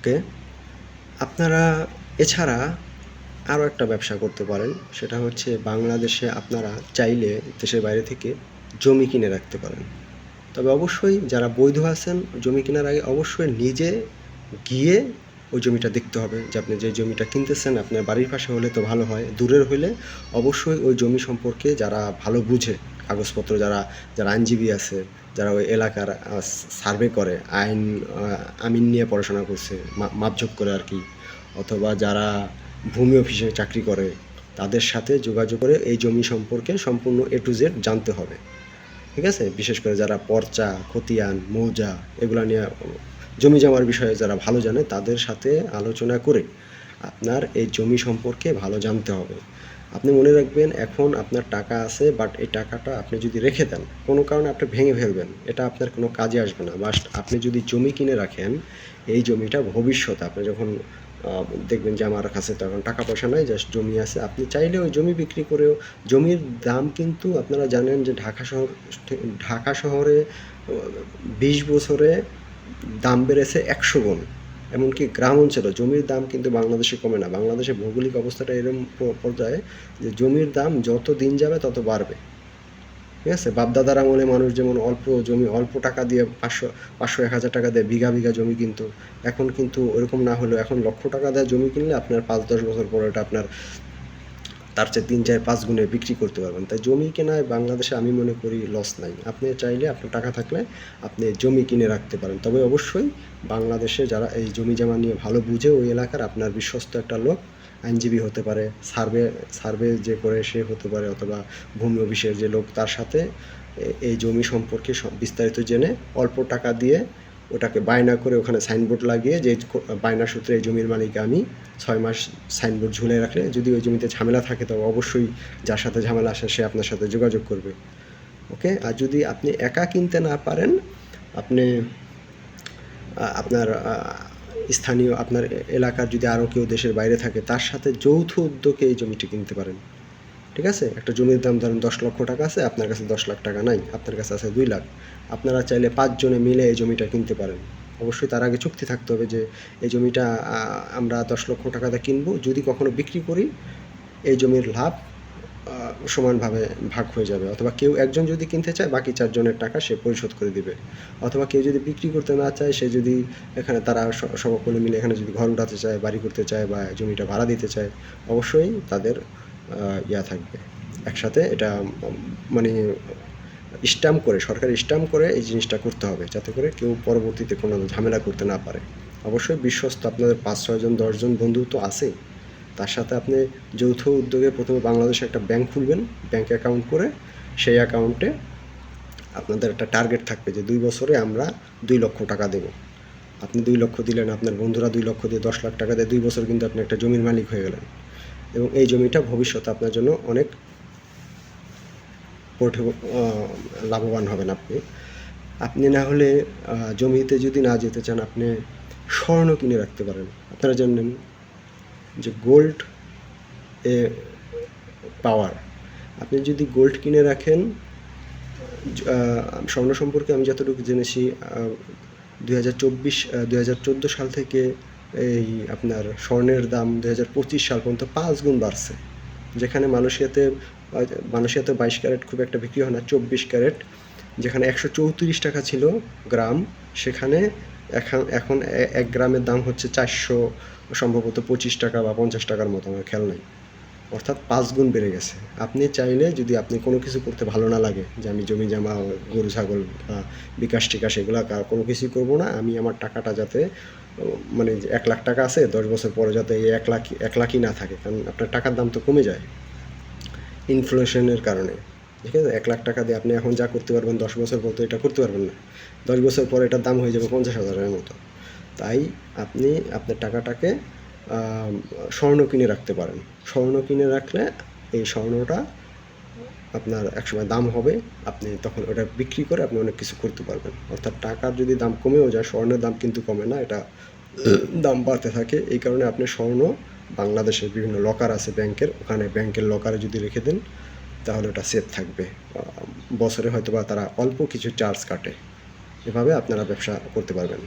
ওকে, আপনারা এছাড়া আরও একটা ব্যবসা করতে পারেন। সেটা হচ্ছে বাংলাদেশে আপনারা চাইলে দেশের বাইরে থেকে জমি কিনে রাখতে পারেন। তবে অবশ্যই যারা বৈধ আছেন, জমি কেনার আগে অবশ্যই নিজে গিয়ে ওই জমিটা দেখতে হবে যে আপনি যে জমিটা কিনতেছেন আপনার বাড়ির পাশে হলে তো ভালো হয়, দূরের হলে অবশ্যই ওই জমি সম্পর্কে যারা ভালো বুঝে, কাগজপত্র যারা যারা আইনজীবী আছে, যারা ওই এলাকার সার্ভে করে, আমিন নিয়ে পড়াশোনা করছে, মাপঝোপ করে আর কি, অথবা যারা ভূমি অফিসে চাকরি করে, তাদের সাথে যোগাযোগ করে এই জমি সম্পর্কে সম্পূর্ণ এ টু জেড জানতে হবে। ঠিক আছে? বিশেষ করে যারা পর্চা, খতিয়ান, মৌজা এগুলা নিয়ে জমি জমার বিষয়ে যারা ভালো জানে তাদের সাথে আলোচনা করে আপনার এই জমি সম্পর্কে ভালো জানতে হবে। আপনি মনে রাখবেন এখন আপনার টাকা আছে, বাট এই টাকাটা আপনি যদি রেখে দেন, কোনো কারণে আপনি ভেঙে ফেলবেন, এটা আপনার কোনো কাজে আসবে না। বাট আপনি যদি জমি কিনে রাখেন, এই জমিটা ভবিষ্যতে আপনি যখন দেখবেন যে আমার কাছে তখন টাকা পয়সা নাই, জাস্ট জমি আছে, আপনি চাইলে ওই জমি বিক্রি করেও, জমির দাম কিন্তু আপনারা জানেন যে ঢাকা শহরে 20 বছরে দাম বেড়েছে 100 গুণ। এমনকি গ্রাম অঞ্চলে জমির দাম কিন্তু বাংলাদেশে কমে না। বাংলাদেশের ভৌগোলিক অবস্থাটা এরকম পর্যায়ে যে জমির দাম যত দিন যাবে তত বাড়বে। ঠিক আছে? বাপদাদার আমলে মানুষ যেমন অল্প জমি অল্প টাকা দিয়ে 500-1000 টাকা দিয়ে বিঘা বিঘা জমি কিনতো, এখন কিন্তু ওরকম না হলেও এখন লক্ষ টাকা দিয়ে জমি কিনলে আপনার 5-10 বছর পরে এটা আপনার তার চেয়ে 3-4-5 গুণে বিক্রি করতে পারবেন। তাই জমি কেনায় বাংলাদেশে আমি মনে করি লস নাই। আপনি চাইলে আপনার টাকা থাকলে আপনি জমি কিনে রাখতে পারেন। তবে অবশ্যই বাংলাদেশে যারা এই জমি জমা নিয়ে ভালো বুঝে ওই এলাকার আপনার বিশ্বস্ত একটা লোক, আইনজীবী হতে পারে, সার্ভে যে করে সে হতে পারে, অথবা ভূমি অফিসের যে লোক, তার সাথে এই জমি সম্পর্কে বিস্তারিত জেনে অল্প টাকা দিয়ে ওটাকে বায়না করে ওখানে সাইনবোর্ড লাগিয়ে যে বায়না সূত্রে এই জমির মালিক আমি, 6 মাস সাইনবোর্ড ঝুলে রাখলে যদি ওই জমিতে ঝামেলা থাকে তবে অবশ্যই যার সাথে ঝামেলা আসে সে আপনার সাথে যোগাযোগ করবে। ওকে, আর যদি আপনি একা কিনতে না পারেন, আপনি আপনার স্থানীয় আপনার এলাকার যদি আরও কেউ দেশের বাইরে থাকে তার সাথে যৌথ উদ্যোগে এই জমিটি কিনতে পারেন। ঠিক আছে? একটা জমির দাম ধরেন 10 লক্ষ টাকা আছে, আপনার কাছে 10 লাখ টাকা নাই, আপনার কাছে আছে 2 লাখ। আপনারা চাইলে 5 জনে মিলে এই জমিটা কিনতে পারেন। অবশ্যই তার আগে চুক্তি থাকতে হবে যে এই জমিটা আমরা 10 লক্ষ টাকাতে কিনবো, যদি কখনো বিক্রি করি এই জমির লাভ সমানভাবে ভাগ হয়ে যাবে, অথবা কেউ একজন যদি কিনতে চায় বাকি 4 জনের টাকা সে পরিশোধ করে দিবে, অথবা কেউ যদি বিক্রি করতে না চায়, সে যদি এখানে তারা সকলে মিলে এখানে যদি ঘর উঠাতে চায়, বাড়ি করতে চায় বা জমিটা ভাড়া দিতে চায়, অবশ্যই তাদের থাকবে একসাথে। এটা মানে স্ট্যাম্প করে, সরকারি স্ট্যাম্প করে এই জিনিসটা করতে হবে, যাতে করে কেউ পরবর্তীতে কোনো ঝামেলা করতে না পারে। অবশ্যই বিশ্বস্ত আপনাদের 5-6 জন 10 জন বন্ধু তো আছেই, তার সাথে আপনি যৌথ উদ্যোগে প্রথমে বাংলাদেশে একটা ব্যাংক খুলবেন, ব্যাংক অ্যাকাউন্ট করে সেই অ্যাকাউন্টে আপনাদের একটা টার্গেট থাকবে যে 2 বছরে আমরা 2 লক্ষ টাকা দেবো। আপনি 2 লক্ষ দিলেন, আপনার বন্ধুরা 2 লক্ষ দিয়ে 10 লাখ টাকা দিয়ে 2 বছর কিন্তু আপনি একটা জমির মালিক হয়ে গেলেন, এবং এই জমিটা ভবিষ্যতে আপনার জন্য অনেক লাভবান হবেন আপনি। আপনি না হলে জমিতে যদি না যেতে চান, আপনি স্বর্ণ কিনে রাখতে পারেন। আপনারা জানেন যে গোল্ড এ পাওয়ার, আপনি যদি গোল্ড কিনে রাখেন, স্বর্ণ সম্পর্কে আমি যতটুকু জেনেছি 2014 সাল থেকে এই আপনার স্বর্ণের দাম 2025 সাল পর্যন্ত 5 গুণ বাড়ছে। যেখানে মালয়েশিয়াতে 22 ক্যারেট খুব একটা বিক্রি হয় না, 24 ক্যারেট যেখানে 134 টাকা ছিল গ্রাম, সেখানে এখন 1 গ্রামের দাম হচ্ছে 400, সম্ভবত 25 টাকা বা 50 টাকার মতো, আমার খেয়াল নাই। অর্থাৎ 5 গুণ বেড়ে গেছে। আপনি চাইলে, যদি আপনি কোনো কিছু করতে ভালো না লাগে যে আমি জমি জমা, গরু ছাগল বা বিকাশ টিকাশ এগুলো কোনো কিছুই করবো না, আমি আমার টাকাটা যাতে মানে 1 লাখ টাকা আছে 10 বছর পরে যাতে এই 1 লাখই না থাকে, কারণ আপনার টাকার দাম তো কমে যায় ইনফ্লেশনের কারণে। ঠিক আছে? 1 লাখ টাকা দিয়ে আপনি এখন যা করতে পারবেন 10 বছর পর তো এটা করতে পারবেন না, 10 বছর পর এটার দাম হয়ে যাবে 50,000-এর মতো। তাই আপনি আপনার টাকাটাকে স্বর্ণ কিনে রাখতে পারেন। স্বর্ণ কিনে রাখলে এই স্বর্ণটা আপনার একসময় দাম হবে, আপনি তখন ওটা বিক্রি করে আপনি অনেক কিছু করতে পারবেন। অর্থাৎ টাকার যদি দাম কমেও যায়, স্বর্ণের দাম কিন্তু কমে না, এটা দাম বাড়তে থাকে। এই কারণে আপনি স্বর্ণ, বাংলাদেশের বিভিন্ন লকার আছে ব্যাংকের, ওখানে ব্যাংকের লকারে যদি রেখে দেন তাহলে ওটা সেফ থাকবে। বছরে হয়তো বা তারা অল্প কিছু চার্জ কাটে। এভাবে আপনারা ব্যবসা করতে পারবেন।